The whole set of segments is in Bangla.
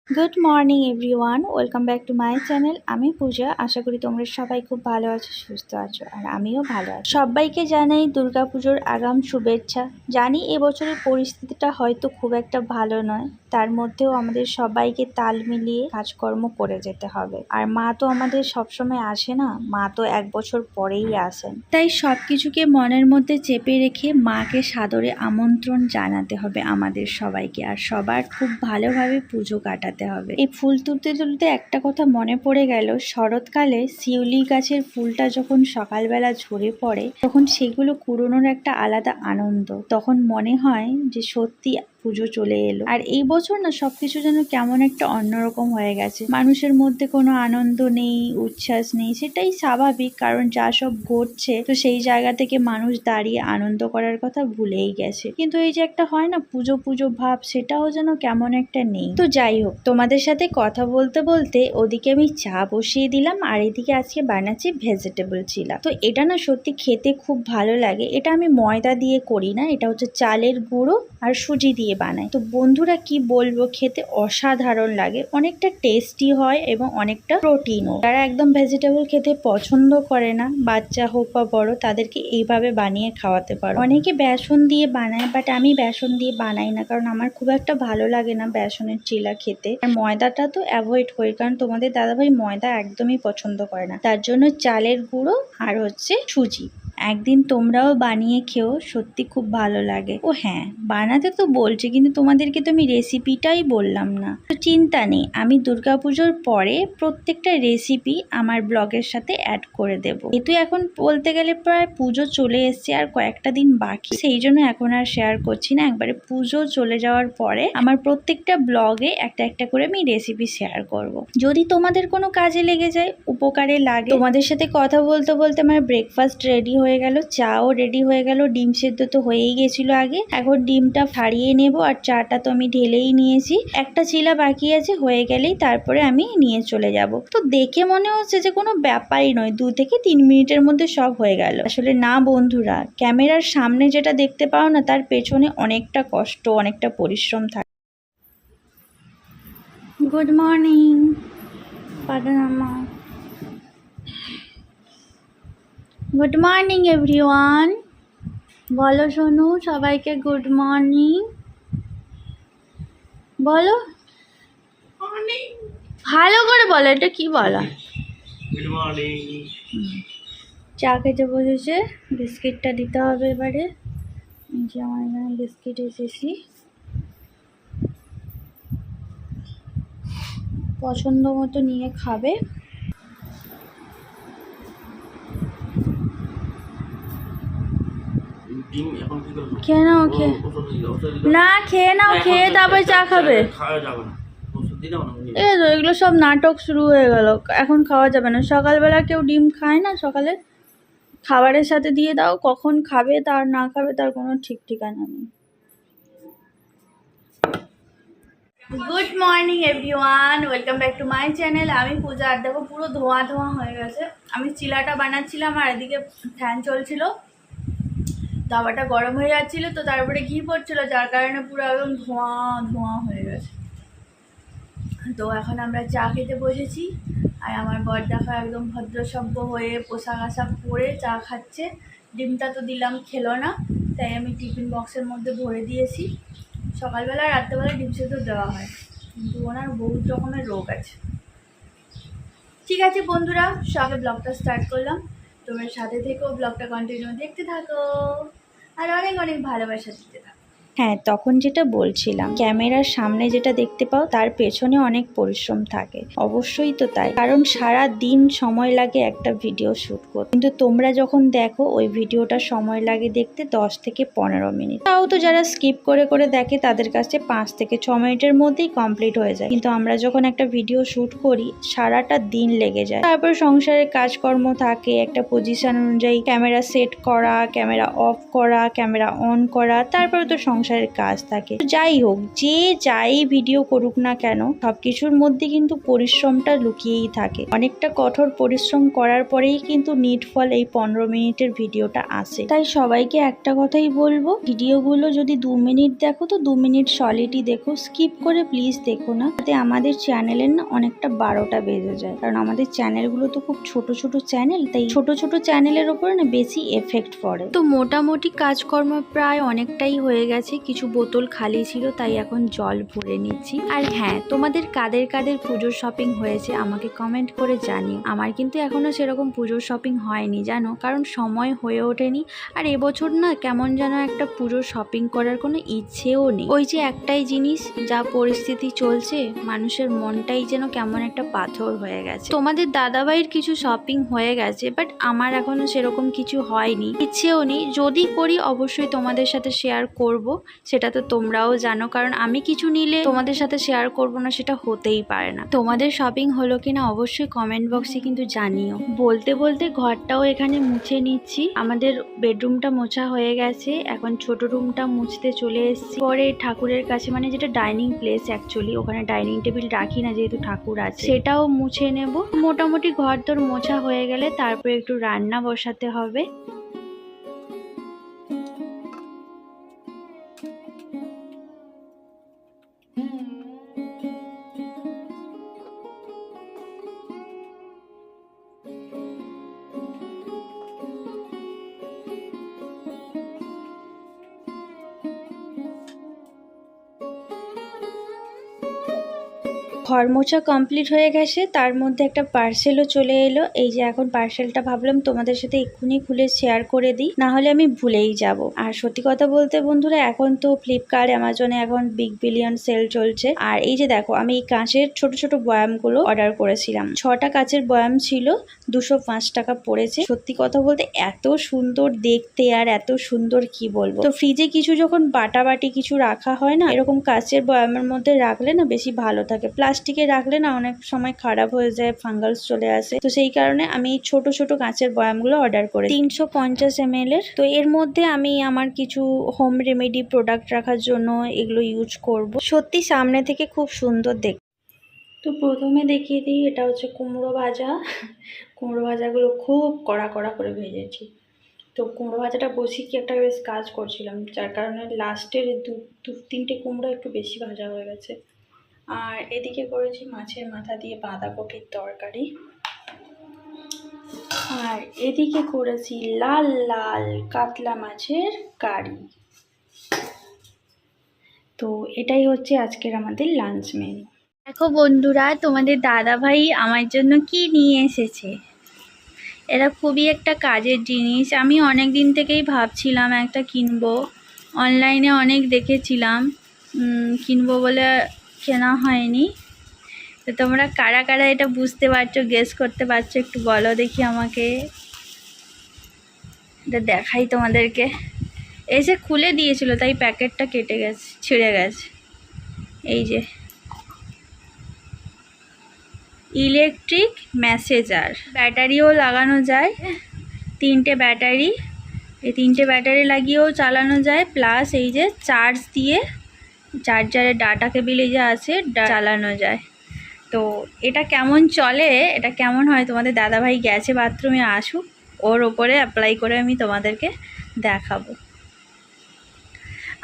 Good morning everyone, welcome back to my channel. আমি পূজা। আশা করি তোমরা সবাই খুব ভালো আছো, সুস্থ আছো, আর আমিও ভালো আছি। সবাইকে জানাই দুর্গাপুজোর আগাম শুভেচ্ছা। জানি এবছরের পরিস্থিতিটা হয়তো খুব একটা ভালো নয়, তার মধ্যেও আমাদের সবাইকে তাল মিলিয়ে কাজকর্ম করে যেতে হবে। আর মা তো আমাদের সবসময় আসে না, মা তো এক বছর পরেই আসেন। তাই সব কিছুকে মনের মধ্যে চেপে রেখে মাকে সাদরে আমন্ত্রণ জানাতে হবে আমাদের সবাইকে, আর সবার খুব ভালোভাবে পুজো কাটাতে হবে। এই ফুল তুলতে তুলতে একটা কথা মনে পড়ে গেল, শরৎকালে শিউলি গাছের ফুলটা যখন সকালবেলা ঝরে পড়ে তখন সেগুলো কুড়োনোর একটা আলাদা আনন্দ। তখন মনে হয় যে সত্যি পুজো চলে এলো। আর এই বছর না সবকিছু যেন কেমন একটা অন্যরকম হয়ে গেছে, মানুষের মধ্যে কোনো আনন্দ নেই, উচ্ছ্বাস নেই। সেটাই স্বাভাবিক, কারণ যা সব ঘটছে তো সেই জায়গা থেকে মানুষ দাঁড়িয়ে আনন্দ করার কথা ভুলেই গেছে। কিন্তু এই যে একটা হয় না পুজো পুজো ভাব, সেটাও যেন কেমন একটা নেই। তো যাই হোক, তোমাদের সাথে কথা বলতে বলতে ওদিকে আমি চা বসিয়ে দিলাম, আর এদিকে আজকে বানাচ্ছি ভেজিটেবল চিলা। তো এটা না সত্যি খেতে খুব ভালো লাগে। এটা আমি ময়দা দিয়ে করি না, এটা হচ্ছে চালের গুঁড়ো আর সুজি দিয়ে বানাই। তো বন্ধুরা কি বলবো, খেতে অসাধারণ লাগে, অনেকটা টেস্টি হয় এবং অনেকটা প্রোটিনও। যারা একদম ভেজিটেবল খেতে পছন্দ করে না, বাচ্চা হোক বা বড়, তাদেরকে এইভাবে বানিয়ে খাওয়াতে পারো। অনেকে বেসন দিয়ে বানায়, বাট আমি বেসন দিয়ে বানাই না, কারণ আমার খুব একটা ভালো লাগে না বেসনের চিলা খেতে। আর ময়দাটা তো অ্যাভয়েড করি, কারণ তোমাদের দাদাভাই ময়দা একদমই পছন্দ করে না। তার জন্য চালের গুঁড়ো আর হচ্ছে সুজি। একদিন তোমরাও বানিয়ে খেও, সত্যি খুব ভালো লাগে। ও হ্যাঁ, বানাতে তো বলছি, কিন্তু তোমাদেরকে তো আমি রেসিপিটাই বললাম না। তো চিন্তা নেই, আমি দুর্গাপুজোর পরে প্রত্যেকটা রেসিপি আমার ব্লগের সাথে অ্যাড করে দেব। যেহেতু এখন বলতে গেলে প্রায় পুজো চলে এসছে, আর কয়েকটা দিন বাকি, সেই জন্য এখন আর শেয়ার করছি না। একবারে পুজো চলে যাওয়ার পরে আমার প্রত্যেকটা ব্লগে একটা একটা করে আমি রেসিপি শেয়ার করব। যদি তোমাদের কোনো কাজে লেগে যায়, উপকারে লাগে। তোমাদের সাথে কথা বলতে বলতে আমার ব্রেকফাস্ট রেডি হয়ে গেল, চাও রেডি হয়ে গেল। ডিম সেদ্ধ তো হয়েই গেছিল আগে, এখন ডিমটা ফাড়িয়ে নেব, আর চাটা তো আমি ঢেলেই নিয়েছি। একটা চিলা বাকি আছে, হয়ে গেলেই তারপরে আমি নিয়ে চলে যাব। তো দেখে মনে হচ্ছে যে কোনো ব্যাপারই নয়, 2 থেকে 3 মিনিটের মধ্যে সব হয়ে গেল। আসলে না বন্ধুরা, ক্যামেরার সামনে যেটা দেখতে পাও না, তার পেছনে অনেকটা কষ্ট, অনেকটা পরিশ্রম থাকে। গুড মর্নিং পাদানামা। গুড মর্নিং এভরিওয়ান, বলো সোনু সবাইকে গুড মর্নিং বলো, ভালো করে বলো, এটা কি বলা। Good morning. চা খেতে বসেছে, বিস্কিটটা দিতে হবে এবারে। এই যে আমার এখানে বিস্কিট এসেছি, পছন্দ মতো নিয়ে খাবে। ডিম এখন কি করব? খেয়ে নাও, খেয়ে না, খেয়ে নাও, খেয়ে তারপর চা খাবে। খাওয়া যাবে না, ওষুধ দিয়ে দাও না। এই তো এগুলো সব নাটক শুরু হয়ে গেল, এখন খাওয়া যাবে না। সকালবেলা কেউ ডিম খায় না, সকালে খাবারের সাথে দিয়ে দাও, কখন খাবে তার না খাবে তার কোনো ঠিক ঠিকানা নেই। Good morning everyone, welcome back to my channel. আমি পূজা। আর দেখো পুরো ধোঁয়া ধোঁয়া হয়ে গেছে। আমি চিলাটা বানাচ্ছিলাম আর এদিকে ফ্যান চলছিল, তাওয়াটা গরম হয়ে যাচ্ছিল, তো তারপরে ঘি পড়ছিল, যার কারণে পুরো একদম ধোঁয়া ধোঁয়া হয়ে গেছে। তো এখন আমরা চা খেতে বসেছি, আর আমার বর দেখো একদম ভদ্রসভ্য হয়ে পোশাক আশাক পরে চা খাচ্ছে। ডিমটা তো দিলাম, খেলো না, তাই আমি টিফিন বক্সের মধ্যে ভরে দিয়েছি। সকালবেলা রাত্রেবেলা ডিম সেদ্ধ দেওয়া হয়, কিন্তু ওনার বহুত রকমের রোগ আছে। ঠিক আছে বন্ধুরা, সবে ব্লগটা স্টার্ট করলাম, তোমরা সাথে থেকো, ব্লগটা কন্টিনিউ দেখতে থাকো, আর অনেক অনেক ভালোবাসা দিতে থাকো। হ্যাঁ, তখন যেটা বলছিলাম, ক্যামেরার সামনে যেটা দেখতে পাও তার পেছনে অনেক পরিশ্রম থাকে। অবশ্যই তো তাই, কারণ সারা দিন সময় লাগে একটা ভিডিও শ্যুট করতে, কিন্তু তোমরা যখন দেখো ওই ভিডিওটা সময় লাগে দেখতে 10 থেকে 15 মিনিট। তাও তো যারা স্কিপ করে করে দেখে তাদের কাছে 5 থেকে 6 মিনিটের মধ্যেই কমপ্লিট হয়ে যায়, কিন্তু আমরা যখন একটা ভিডিও শ্যুট করি সারাটা দিন লেগে যায়। তারপর সংসারের কাজকর্ম থাকে, একটা পজিশন অনুযায়ী ক্যামেরা সেট করা, ক্যামেরা অফ করা, ক্যামেরা অন করা, তারপরে তো সংসারের কাজ থাকে। যাই হোক, যে যাই ভিডিও করুক না কেন, সবকিছুর মধ্যে কিন্তু পরিশ্রমটা লুকিয়েই থাকে। অনেকটা কঠোর পরিশ্রম করার পরেই কিন্তু নিটফল এই 15 মিনিটের ভিডিওটা আসে। তাই সবাইকে একটা কথাই বলবো, ভিডিওগুলো যদি 2 মিনিট দেখো তো 2 মিনিট সলিডই দেখো, স্কিপ করে প্লিজ দেখো না, তাতে আমাদের চ্যানেলের না অনেকটা 12টা বেজে যায়। কারণ আমাদের চ্যানেলগুলো তো খুব ছোট ছোট চ্যানেল, তাই ছোট ছোট চ্যানেলের ওপরে না বেশি এফেক্ট পড়ে। তো মোটামুটি কাজকর্ম প্রায় অনেকটাই হয়ে গেছে, কিছু বোতল খালি ছিল তাই এখন জল ভরে নিচ্ছি। আর হ্যাঁ, তোমাদের কাদের কাদের পুজোর শপিং হয়েছে আমাকে কমেন্ট করে জানিও। আমার কিন্তু এখনো সেরকম পুজোর শপিং হয়নি জানো, কারণ সময় হয়ে ওঠেনি। আর এবছর না কেমন যেন একটা পুজোর শপিং করার কোনো ইচ্ছেও নেই। ওই যে একটাই জিনিস, যা পরিস্থিতি চলছে মানুষের মনটাই যেন কেমন একটা পাথর হয়ে গেছে। তোমাদের দাদাভাইয়ের কিছু শপিং হয়ে গেছে, বাট আমার এখনো সেরকম কিছু হয়নি, ইচ্ছেও নেই। যদি করি অবশ্যই তোমাদের সাথে শেয়ার করব, সেটা তো তোমরাও জানো। কারণ আমি কিছু নিলে তোমাদের সাথে শেয়ার করব না, সেটা হতেই পারে না। তোমাদের শপিং হলো কিনা অবশ্যই কমেন্ট বক্সে কিন্তু জানিও। বলতে বলতে ঘরটাও এখানে মুছে নিচ্ছি। আমাদের বেডরুমটা মোছা হয়ে গেছে, এখন ছোট রুমটা মুছতে চলে এসেছি। পরে ঠাকুরের কাছে, মানে যেটা ডাইনিং প্লেস অ্যাকচুয়ালি, ওখানে ডাইনিং টেবিল রাখি না যেহেতু ঠাকুর আছে, সেটাও মুছে নেব। মোটামুটি ঘর তোর মোছা হয়ে গেলে তারপরে একটু রান্না বসাতে হবে। ঘর মোছা কমপ্লিট হয়ে গেছে, তার মধ্যে একটা পার্সেলও চলে এলো। এই যে এখন পার্সেলটা ভাবলাম তোমাদের সাথে এক্ষুনি খুলে শেয়ার করে দিই, না হলে আমি ভুলেই যাব। আর সত্যি কথা বলতে বন্ধুরা, এখন তো ফ্লিপকার্ট, অ্যামাজনে এখন বিগ বিলিয়ন সেল চলছে। আর এই যে দেখো, আমি এই কাঁচের ছোট ছোট বয়ামগুলো অর্ডার করেছিলাম। 6টা কাঁচের বয়াম ছিল, 205 টাকা পড়েছে। সত্যি কথা বলতে এত সুন্দর দেখতে আর এত সুন্দর, কি বলবো। তো ফ্রিজে কিছু যখন বাটাবাটি কিছু রাখা হয় না, এরকম কাঁচের বয়ামের মধ্যে রাখলে না বেশি ভালো থাকে। প্লাস্টিকে রাখলে না অনেক সময় খারাপ হয়ে যায়, ফাঙ্গাস চলে আসে। তো সেই কারণে আমি ছোট ছোট কাঁচের বয়ামগুলো অর্ডার করি, 350 ml এর। তো এর মধ্যে আমি আমার কিছু হোম রেমেডি প্রোডাক্ট রাখার জন্য এগুলো ইউজ করব। সত্যি সামনে থেকে খুব সুন্দর দেখ। তো প্রথমে দেখিয়ে দিই, এটা হচ্ছে কুমড়ো ভাজা। কুমড়ো ভাজাগুলো খুব কড়া কড়া করে ভেজেছি। তো কুমড়ো ভাজাটা বসিয়ে কি একটা বেশ কাজ করছিলাম, যার কারণে লাস্টের দু তিনটে কুমড়ো একটু বেশি ভাজা হয়ে গেছে। আর এদিকে করেছি মাছের মাথা দিয়ে বাঁধাকপির তরকারি। আর এদিকে করেছি লাল লাল কাতলা মাছের কারি। তো এটাই হচ্ছে আজকের আমাদের লাঞ্চ মেনু। দেখো বন্ধুরা, তোমাদের দাদাভাই আমার জন্য কি নিয়ে এসেছে। এটা খুবই একটা কাজের জিনিস। আমি অনেক দিন থেকেই ভাবছিলাম একটা কিনবো, অনলাইনে অনেক দেখেছিলাম, কিনবো বলে কেনা হয়নি। তো তোমরা কারা কারা এটা বুঝতে পারছো, গেস করতে পারছো, একটু বলো দেখি আমাকে। এটা দেখাই তোমাদেরকে। এসে খুলে দিয়েছিল তাই প্যাকেটটা কেটে গেছে, ছিঁড়ে গেছে। এই যে ইলেকট্রিক মেসেজার, ব্যাটারিও লাগানো যায়, 3টে ব্যাটারি। এই 3টে ব্যাটারি লাগিয়েও চালানো যায়, প্লাস এই যে চার্জ দিয়ে চার্জারের ডাটা কেবিলে যে আছে চালানো যায়। তো এটা কেমন চলে, এটা কেমন হয়, তোমাদের দাদাভাই গেছে বাথরুমে, আসুক, ওর ওপরে অ্যাপ্লাই করে আমি তোমাদেরকে দেখাবো।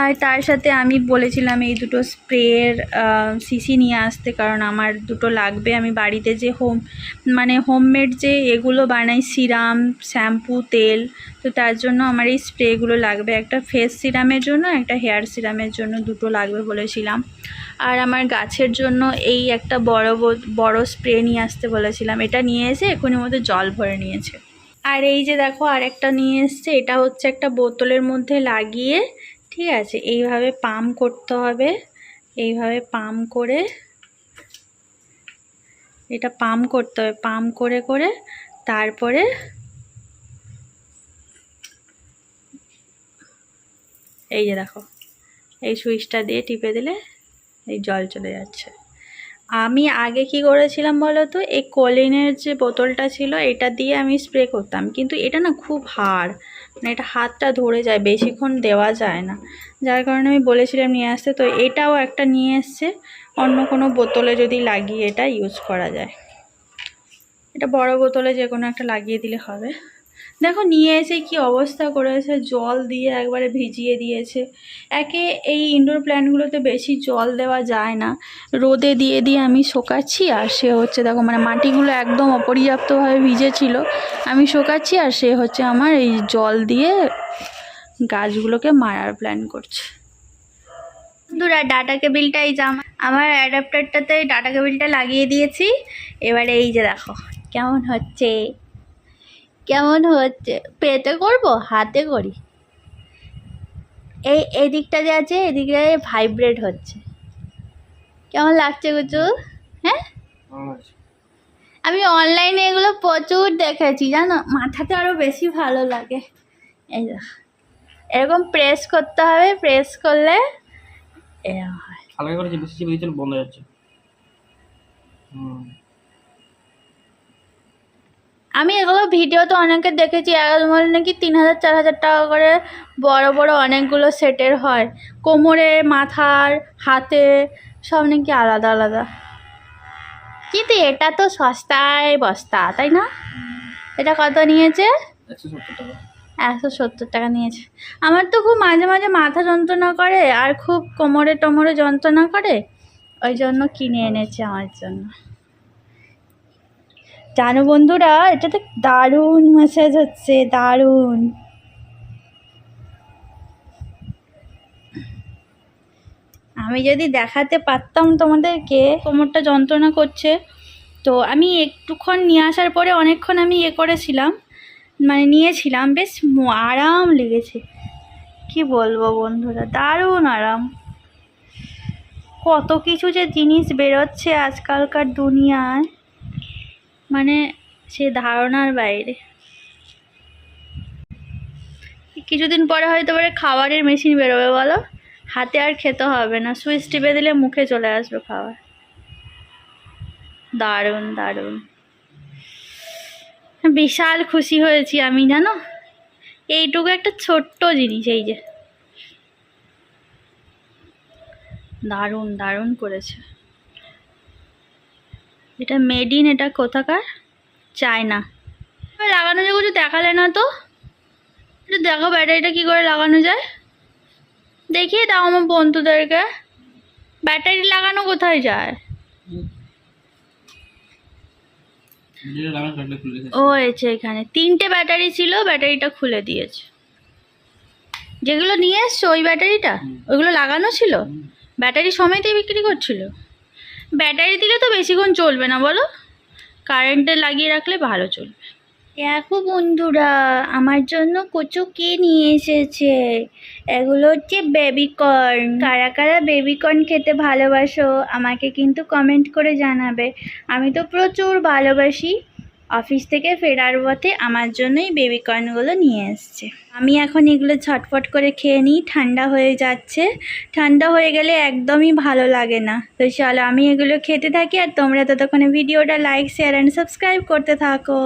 আর তার সাথে আমি বলেছিলাম এই দুটো স্প্রের শিশি নিয়ে আসতে, কারণ আমার দুটো লাগবে। আমি বাড়িতে যে হোমমেড যে এগুলো বানাই, সিরাম, শ্যাম্পু, তেল, তো তার জন্য আমার এই স্প্রেগুলো লাগবে। একটা ফেস সিরামের জন্য, একটা হেয়ার সিরামের জন্য, দুটো লাগবে বলেছিলাম। আর আমার গাছের জন্য এই একটা বড় স্প্রে নিয়ে আসতে বলেছিলাম। এটা নিয়ে এসে এখনই মধ্যে জল ভরে নিয়েছে। আর এই যে দেখো আরেকটা নিয়ে এসছে, এটা হচ্ছে একটা বোতলের মধ্যে লাগিয়ে, ঠিক আছে, এইভাবে পাম্প করতে হবে। এইভাবে পাম্প করে, এটা পাম্প করতে হবে, পাম্প করে করে তারপরে এই যে দেখো, এই সুইচটা দিয়ে টিপে দিলে এই জল চলে যাচ্ছে। আমি আগে কি করেছিলাম বলো তো, এই কোলিনের যে বোতলটা ছিল এটা দিয়ে আমি স্প্রে করতাম, কিন্তু এটা না খুব হার্ড, মানে এটা হাতটা ধরে যায়, বেশিক্ষণ দেওয়া যায় না, যার কারণে আমি বলেছিলাম নিয়ে আসতে। তো এটাও একটা নিয়ে এসছে, অন্য কোনো বোতলে যদি লাগিয়ে এটা ইউজ করা যায়। এটা বড় বোতলে যে কোনো একটা লাগিয়ে দিলে হবে। দেখো নিয়ে এসে কি অবস্থা করেছে, জল দিয়ে একবারে ভিজিয়ে দিয়েছে। একে এই ইনডোর প্ল্যান্টগুলোতে বেশি জল দেওয়া যায় না, রোদে দিয়ে দিয়ে আমি শোকাচ্ছি, আর সে হচ্ছে দেখো মানে মাটিগুলো একদম অপর্যাপ্তভাবে ভিজেছিল, আমি শোকাচ্ছি, আর সে হচ্ছে আমার এই জল দিয়ে গাছগুলোকে মারার প্ল্যান করছে। বন্ধুরা ডাটা কেবিলটা এই যে আমার অ্যাডাপ্টারটাতে ডাটা কেবিলটা লাগিয়ে দিয়েছি। এবারে এই যে দেখো কেমন হচ্ছে, কেমন হচ্ছে, পেতে করব হাতে করি। এই দিকটা যে আছে এদিকে ভাইব্রেট হচ্ছে, কেমন লাগছে গুচু? হ্যাঁ, আমি অনলাইনে এগুলো প্রচুর দেখেছি জানো, মাথাতে আরও বেশি ভালো লাগে। এই দেখো এরকম প্রেস করতে হবে, প্রেস করলে এরকম হয়। হালকা করে বেশি চেপে দিলে বন্ধ হয়ে যাচ্ছে। আমি এগুলো ভিডিওতে অনেকে দেখেছি, এগুলো নাকি 3,000-4,000 টাকা করে বড় বড় অনেকগুলো সেটের হয়, কোমরে, মাথার, হাতে সব নাকি আলাদা আলাদা। কিন্তু এটা তো সস্তায় বস্তা, তাই না? এটা কত নিয়েছে? 170 টাকা। 170 টাকা নিয়েছে। আমার তো খুব মাঝে মাঝে মাথা যন্ত্রণা করে আর খুব কোমরে টোমরে যন্ত্রণা করে, ওই জন্য কিনে এনেছে আমার জন্য। জানো বন্ধুরা এটাতে দারুণ ম্যাসাজ হচ্ছে, দারুণ। আমি যদি দেখাতে পারতাম তোমাদেরকে কোমরটা যন্ত্রণা করছে, তো আমি একটুক্ষণ নিয়ে আসার পরে অনেকক্ষণ আমি করেছিলাম, মানে নিয়েছিলাম, বেশ আরাম লেগেছে। কি বলবো বন্ধুরা, দারুণ আরাম। কত কিছু যে জিনিস বেরোচ্ছে আজকালকার দুনিয়ায়, মানে সে ধারণার বাইরে। কিছুদিন পরে হয়তো এবারে খাবারের মেশিন বেরোবে, বলো, হাতে আর খেতে হবে না, সুইচ টিপে দিলে মুখে চলে আসবে খাবার। দারুণ দারুণ, বিশাল খুশি হয়েছি আমি জানো, এইটুকু একটা ছোট্ট জিনিস, এই যে দারুণ দারুণ করেছে। এটা মেড ইন, এটা কোথাকার? চায়না। লাগানো যায় কিছু দেখালে না তো, এটা দেখো ব্যাটারিটা কি করে লাগানো যায়, দেখিয়ে দাও আমার বন্ধুদেরকে। ব্যাটারি লাগানো কোথায় যায়? ও এসে এখানে 3টে ব্যাটারি ছিল, ব্যাটারিটা খুলে দিয়েছে। যেগুলো নিয়ে এসছো ওই ব্যাটারিটা, ওইগুলো লাগানো ছিল, ব্যাটারি সমেতই বিক্রি করছিল। ব্যাটারি দিলে তো বেশিক্ষণ চলবে না বলো, কারেন্টে লাগিয়ে রাখলে ভালো চলবে। দেখো বন্ধুরা আমার জন্য কচু কি নিয়ে এসেছে, এগুলো হচ্ছে বেবিকর্ন। কারা কারা বেবিকর্ন খেতে ভালোবাসো আমাকে কিন্তু কমেন্ট করে জানাবে, আমি তো প্রচুর ভালোবাসি। অফিস থেকে ফেরার পথে আমার জন্যই বেবিকর্নগুলো নিয়ে এসছে। আমি এখন এগুলো ঝটপট করে খেয়ে নিই, ঠান্ডা হয়ে যাচ্ছে, ঠান্ডা হয়ে গেলে একদমই ভালো লাগে না। তো চলো আমি এগুলো খেতে থাকি, আর তোমরা ততক্ষণে ভিডিওটা লাইক, শেয়ার অ্যান্ড সাবস্ক্রাইব করতে থাকো।